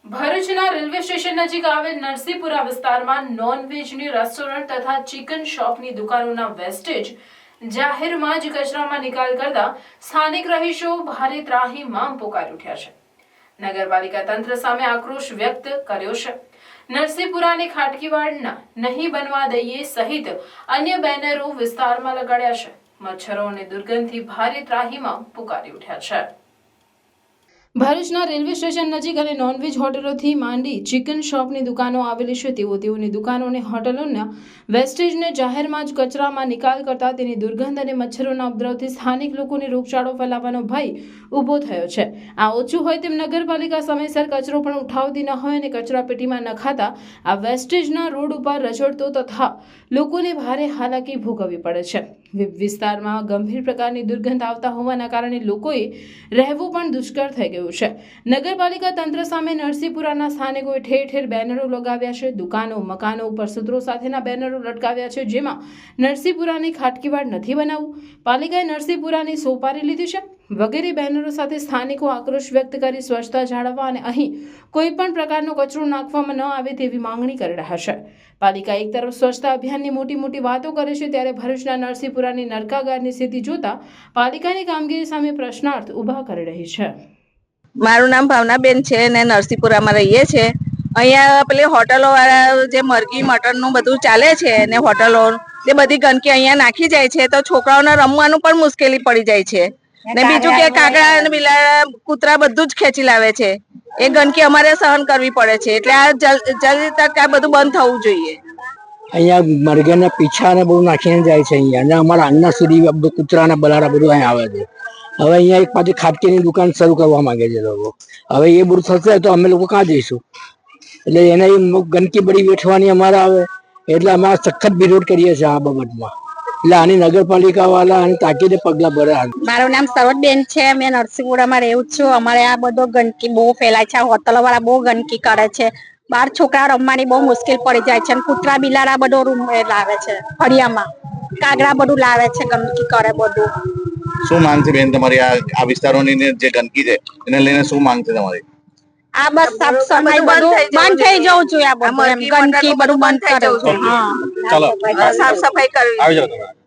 ભરૂચના railway station નજીક આવેલ નરસિંહપુરા વિસ્તારમાં નોનવેજની રેસ્ટોરન્ટ તથા ચિકન શોપની દુકાનોના વેસ્ટેજ જાહેરમાં જ કચરામાં નિકાલ કરતા સ્થાનિક રહીશો ભારે ત્રાહીમામ પોકારી ઉઠ્યા છે. નગરપાલિકા તંત્ર સામે આક્રોશ વ્યક્ત કર્યો છે. નરસિંહપુરાની ખાટકીવાડના નહીં બનવા દઈએ સહિત અન્ય બેનરો વિસ્તારમાં લગાડ્યા છે. મચ્છરો અને દુર્ગંધથી ભારે ત્રાહીમામ પોકારી ઉઠ્યા છે. ભરૂચના રેલવે સ્ટેશન નજીક અને નોનવેજ હોટલોથી માંડી ચિકન શોપની દુકાનો આવેલી છે. તેઓની દુકાનો અને હોટલોના વેસ્ટેજને જાહેરમાં જ કચરામાં નિકાલ કરતા તેની દુર્ગંધ અને મચ્છરોના ઉપદ્રવથી સ્થાનિક લોકોને રોગચાળો ફેલાવાનો ભય ઊભો થયો છે. આ ઓછું હોય તેમ નગરપાલિકા સમયસર કચરો પણ ઉઠાવતી ન હોય અને કચરા પેટીમાં નખાતા આ વેસ્ટેજના રોડ ઉપર રચડતો તથા લોકોને ભારે હાલાકી ભોગવવી પડે છે. વિસ્તારમાં ગંભીર પ્રકારની દુર્ગંધ આવતા હોવાના કારણે લોકોએ રહેવું પણ દુષ્કર થઈ ગયું છે. નગરપાલિકા તંત્ર સામે નરસિંહપુરાના સ્થાનિકોએ ઠેર ઠેર બેનરો લગાવ્યા છે. દુકાનો મકાનો ઉપર સૂત્રો સાથેના બેનરો લટકાવ્યા છે, જેમાં નરસિંહપુરાની ખાટકીવાડ નથી બનાવવું, પાલિકાએ નરસિંહપુરાની સોપારી લીધી છે વગેરે બેનરો સાથે સ્થાનિકો આક્રોશ વ્યક્ત કરી સ્વચ્છતા જાળવવા અને અહીં કોઈ પણ પ્રકારનો કચરો નાખવામાં ન આવે તેવી માંગણી કરી રહ્યા છે. પાલિકા એક તરફ સ્વચ્છતા અભિયાનની મોટી વાતો કરે છે, ત્યારે ભરૂચના નરસિંહપુરાની નરકાગારની સ્થિતિ જોતા પાલિકાની કામગીરી સામે પ્રશ્નાર્થ ઊભા કરી રહી છે. મારું નામ ભાવનાબેન છે ને નરસિંહપુરામાં રહીએ છીએ. અહીંયા પેલી હોટલો વાળા જે મરઘી મટનનું બધું ચાલે છે ને હોટલો તે બધી ગંદકી અહીંયા નાખી જાય છે, તો છોકરાઓને રમવાનું પણ મુશ્કેલી પડી જાય છે. ને બીજું કે કાગડા અને બિલાડા કૂતરા બધું જ ખેંચી લાવે છે. એ ગંદકી અમારે સહન કરવી પડે છે, એટલે આ જલ્દી તક આ બધું બંધ થવું જોઈએ. અહીંયા મરઘાના પીછા ને બહુ નાખીને જાય છે અહીંયા, અને અમારા આંગણા સુધી બધું કૂતરા ને બલાડા બધું અહીંયા આવે છે. હવે અહીંયા એક પાછી ખાટકીની દુકાન શરૂ કરવા માંગે છે લોકો. હવે એ બધું થશે તો અમે લોકો ક્યાં જઈશું? એટલે એને ગંદકી બધી વેઠવાની અમારે આવે, એટલે અમે સખત વિરોધ કરીએ છીએ આ બાબતમાં. એટલે આની નગરપાલિકા વાળા આની તાકીદે પગલા ભરે. મારું નામ સરોજબેન છે, અમે નરસિંહપુરામાં રહું છું. અમારે આ બધો ગંદકી બહુ ફેલાય છે. હોટલો વાળા બહુ ગંદકી કરે છે. બાર છોકરા રમવાની બહુ મુશ્કેલ પડી જાય છે. કૂતરા બિલાડા બધો રૂમ લાવે છે, ફળિયામાં કાગડા બધું લાવે છે, ગંદકી કરે બધું. શું માંગ છે બેન તમારી? આ વિસ્તારોની જે ગંદકી છે એને લઈને શું માંગ છે તમારી? આ બસ સાફ સફાઈ બધું બંધ થઈ જવું જોઈએ. આ બધું ગંદકી બધું બંધ થઈ જવું જોઈએ. ચલો સાફ સફાઈ કરવી. આવી જાઓ તમે.